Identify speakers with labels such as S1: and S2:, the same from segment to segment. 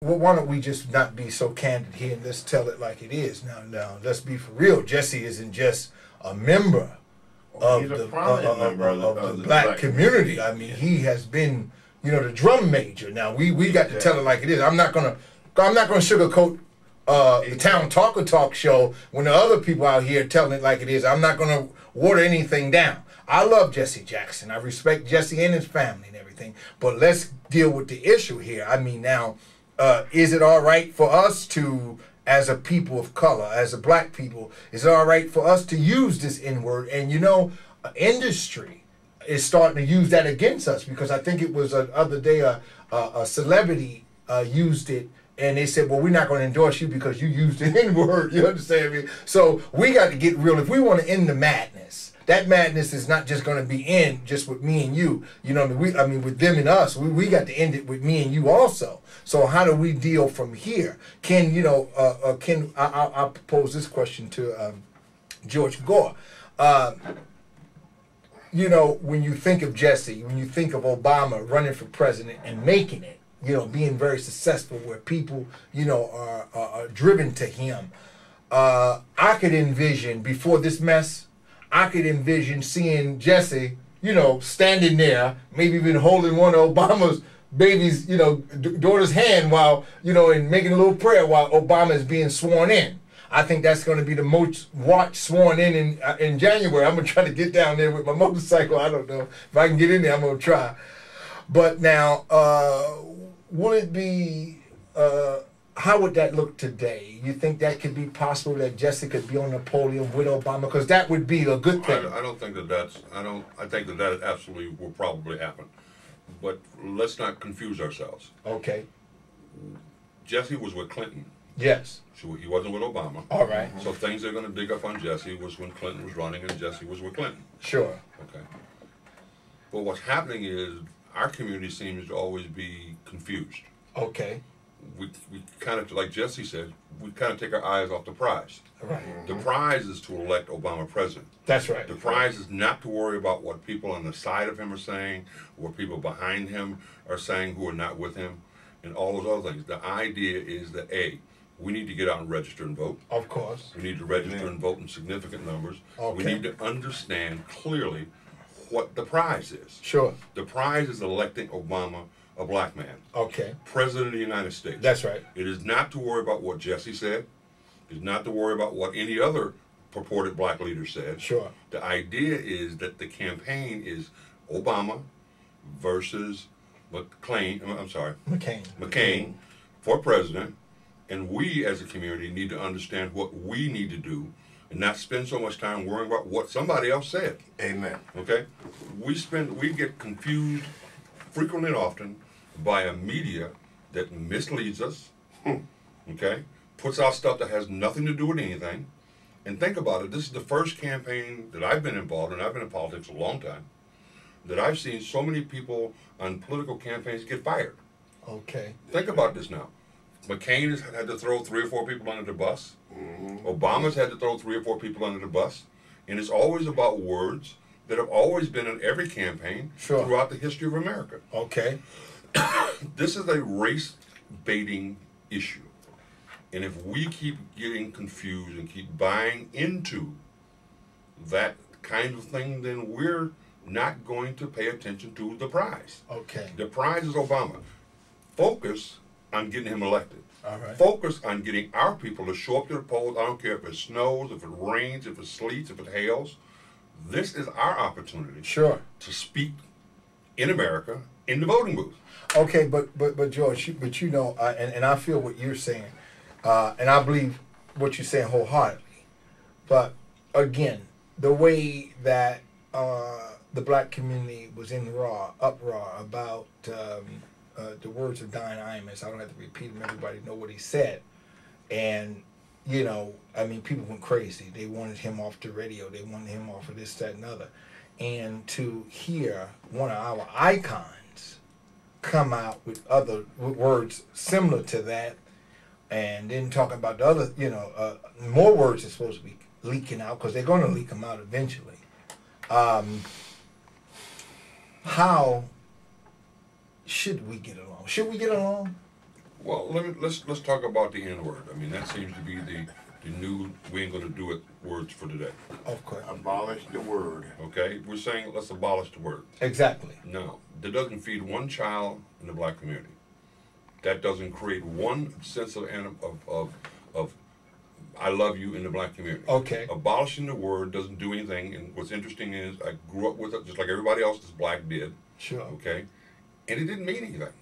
S1: well, why don't we just not be so candid here and let's tell it like it is? Now, let's be for real. Jesse isn't just a member of the black community. I mean, he has been, you know, the drum major. Now we got to tell it like it is. I'm not gonna sugarcoat the Town Talk show when the other people out here telling it like it is. I'm not gonna water anything down. I love Jesse Jackson. I respect Jesse and his family and everything. But let's deal with the issue here. I mean, now, is it all right for us to, as a people of color, as a black people, is it all right for us to use this N-word? And, you know, industry is starting to use that against us, because I think it was the other day a celebrity used it, and they said, well, we're not going to endorse you because you used the N-word. You understand me? So we got to get real. If we want to end the madness, that madness is not just going to be in just with me and you. You know, I mean, with them and us, we got to end it with me and you also. So how do we deal from here? Can, you know, I'll pose this question to George Gore. You know, when you think of Jesse, when you think of Obama running for president and making it, you know, being very successful, where people, you know, are driven to him, I could envision, before this mess, I could envision seeing Jesse, you know, standing there, maybe even holding one of Obama's baby's, you know, daughter's hand while, you know, and making a little prayer while Obama is being sworn in. I think that's going to be the most watched sworn in January. I'm going to try to get down there with my motorcycle. I don't know if I can get in there. I'm going to try. But now, would it be, how would that look today? You think that could be possible, that Jesse could be on the podium with Obama? Because that would be a good thing.
S2: I don't think I think that absolutely will probably happen. But let's not confuse ourselves.
S1: Okay.
S2: Jesse was with Clinton.
S1: Yes.
S2: So he wasn't with Obama.
S1: All right.
S2: So things they're going to dig up on Jesse was when Clinton was running and Jesse was with Clinton.
S1: Sure.
S2: Okay. But what's happening is our community seems to always be confused.
S1: Okay.
S2: We kind of, like Jesse said, we kind of take our eyes off the prize.
S1: Right.
S2: The prize is to elect Obama president.
S1: That's right.
S2: The prize is not to worry about what people on the side of him are saying, what people behind him are saying who are not with him, and all those other things. The idea is that, A, we need to get out and register and vote.
S1: Of course.
S2: We need to register and vote in significant numbers.
S1: Okay.
S2: We need to understand clearly what the prize is.
S1: Sure.
S2: The prize is electing Obama, a black man.
S1: Okay.
S2: President of the United States.
S1: That's right.
S2: It is not to worry about what Jesse said. It is not to worry about what any other purported black leader said.
S1: Sure.
S2: The idea is that the campaign is Obama versus McCain for president, and we as a community need to understand what we need to do and not spend so much time worrying about what somebody else said.
S3: Amen.
S2: Okay? We get confused frequently and often by a media that misleads us, okay? Puts out stuff that has nothing to do with anything. And think about it, this is the first campaign that I've been involved in, I've been in politics a long time, that I've seen so many people on political campaigns get fired.
S1: Okay.
S2: Think about this now. McCain has had to throw 3 or 4 people under the bus. Obama's had to throw 3 or 4 people under the bus. And it's always about words that have always been in every campaign throughout the history of America.
S1: Okay.
S2: This is a race baiting issue. And if we keep getting confused and keep buying into that kind of thing, then we're not going to pay attention to the prize.
S1: Okay.
S2: The prize is Obama. Focus on getting him elected.
S1: All right.
S2: Focus on getting our people to show up to the polls. I don't care if it snows, if it rains, if it sleets, if it hails. This is our opportunity to speak in America in the voting booth.
S1: Okay, but George, you know, and I feel what you're saying, and I believe what you're saying wholeheartedly. But again, the way that the black community was in uproar about the words of Don Imus, I don't have to repeat them. Everybody know what he said, and you know, I mean, people went crazy. They wanted him off the radio. They wanted him off of this, that, and other. And to hear one of our icons come out with other words similar to that, and then talking about the other, you know, more words are supposed to be leaking out, because they're going to leak them out eventually. How should we get along? Should we get along?
S2: Well, let's talk about the N word. I mean, that seems to be the new we ain't gonna do it words for today.
S1: Okay.
S3: Abolish the word.
S2: Okay, we're saying let's abolish the word.
S1: Exactly.
S2: No, that doesn't feed one child in the black community. That doesn't create one sense of I love you in the black community.
S1: Okay.
S2: Abolishing the word doesn't do anything. And what's interesting is I grew up with it just like everybody else that's black did.
S1: Sure.
S2: Okay, and it didn't mean anything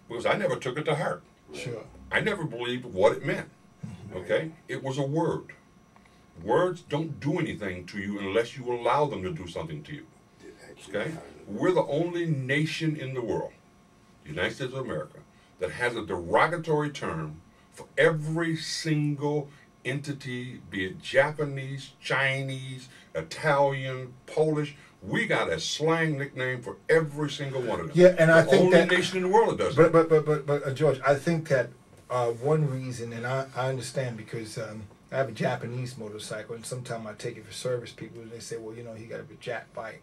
S2: because I never took it to heart.
S1: Sure.
S2: I never believed what it meant. Okay? It was a word. Words don't do anything to you unless you allow them to do something to you. Okay? We're the only nation in the world, the United States of America, that has a derogatory term for every single entity, be it Japanese, Chinese, Italian, Polish. We got a slang nickname for every single one of them.
S1: Yeah, and I think
S2: the
S1: that
S2: only nation in the world that does that.
S1: But George, I think that one reason, and I understand because I have a Japanese motorcycle, and sometimes I take it for service. People they say, well, you know, he got a Jap bike,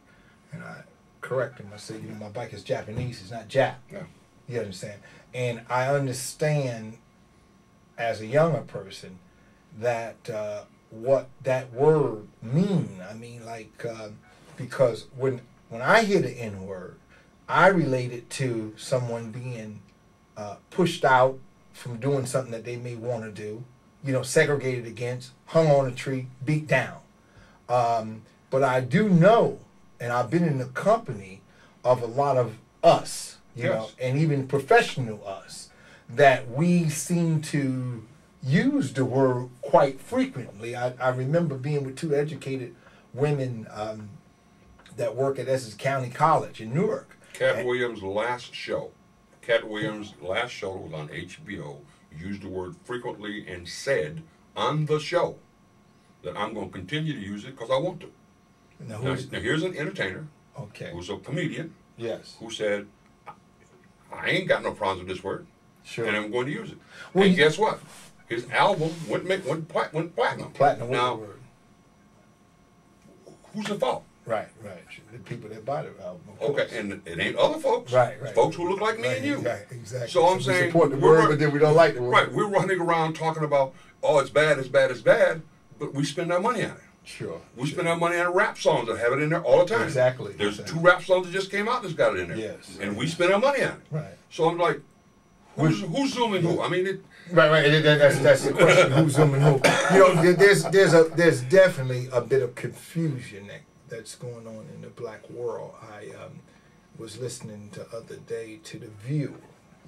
S1: and I correct them. I say, you know, my bike is Japanese, it's not Jap.
S2: Yeah.
S1: You understand? And I understand as a younger person that what that word mean. I mean, like. Because when I hear the N word, I relate it to someone being pushed out from doing something that they may want to do, you know, segregated against, hung on a tree, beat down. But I do know, and I've been in the company of a lot of us, you know, and even professional us, that we seem to use the word quite frequently. I remember being with two educated women that work at Essex County College in Newark.
S2: Cat Williams' last show was on HBO, used the word frequently and said on the show that I'm going to continue to use it because I want to. Now here's an entertainer who's a comedian who said, I ain't got no problems with this word, and I'm going to use it. Well, and guess what? His album went platinum.
S1: Platinum
S2: now,
S1: word.
S2: Who's the fault?
S1: Right. The people that buy the album.
S2: Okay, and it ain't other folks.
S1: Right.
S2: Folks who look like me and you.
S1: Exactly.
S2: So I'm saying
S1: we support the word, but then we don't like the word.
S2: Right. We're running around talking about, oh, it's bad, but we spend our money on it.
S1: Sure.
S2: We spend our money on rap songs that have it in there all the time.
S1: Exactly.
S2: There's 2 rap songs that just came out that's got it in there.
S1: Yes.
S2: And we spend our money on it.
S1: Right.
S2: So I'm like, who's zooming who? I mean,
S1: Right. That's the question. Who's zooming who? You know, there's definitely a bit of confusion that's going on in the black world. I was listening the other day to The View,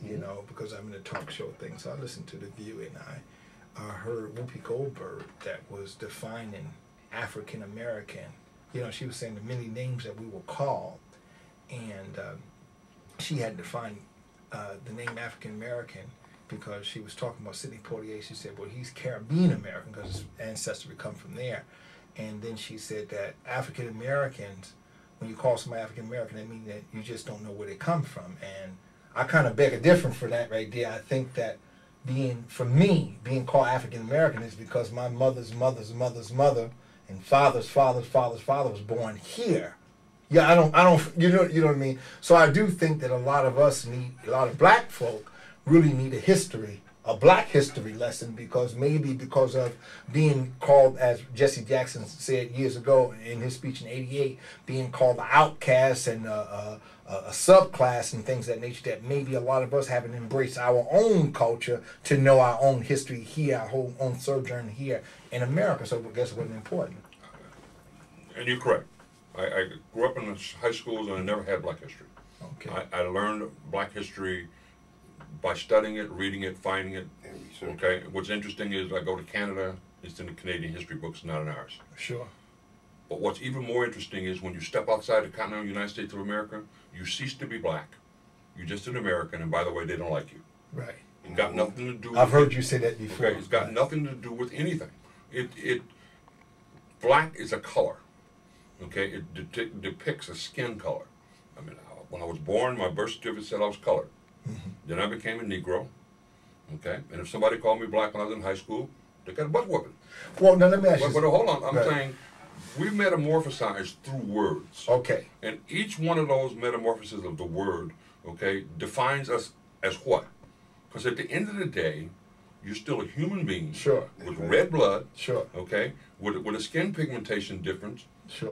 S1: you know, because I'm in a talk show thing. So I listened to The View, and I heard Whoopi Goldberg that was defining African American. You know, she was saying the many names that we were called, and she had defined the name African American because she was talking about Sidney Poitier. She said, well, he's Caribbean American because his ancestors would come from there. And then she said that African Americans, when you call somebody African American, that means that you just don't know where they come from. And I kind of beg a difference for that right there. I think that being called African American is because my mother's mother's mother's mother and father's father's father's father was born here. Yeah, I don't, you know what I mean? So I do think that a lot of a black folk really need a black history lesson, because of being called, as Jesse Jackson said years ago in his speech in '88, being called the outcast and a subclass and things of that nature, that maybe a lot of us haven't embraced our own culture to know our own history here, our own sojourn here in America. So I guess it wasn't important.
S2: And you're correct. I grew up in the high schools and I never had black history.
S1: Okay.
S2: I learned black history by studying it, reading it, finding it. Okay. What's interesting is I go to Canada, it's in the Canadian history books, not in ours.
S1: Sure.
S2: But what's even more interesting is when you step outside the continental United States of America, you cease to be black. You're just an American, and by the way, they don't like you.
S1: Right.
S2: It's got nothing to do with
S1: I've heard you say that before.
S2: Okay, it's got nothing to do with anything. Black is a color. Okay, it depicts a skin color. I mean, when I was born, my birth certificate said I was colored. Mm-hmm. Then I became a Negro. Okay, and if somebody called me black when I was in high school, they got a butt whooping.
S1: Well, now let me ask you.
S2: But hold on, I'm saying we metamorphosize through words.
S1: Okay.
S2: And each one of those metamorphoses of the word, okay, defines us as what? Because at the end of the day, you're still a human being.
S1: Sure.
S2: With red blood.
S1: Sure.
S2: Okay. With a skin pigmentation difference.
S1: Sure.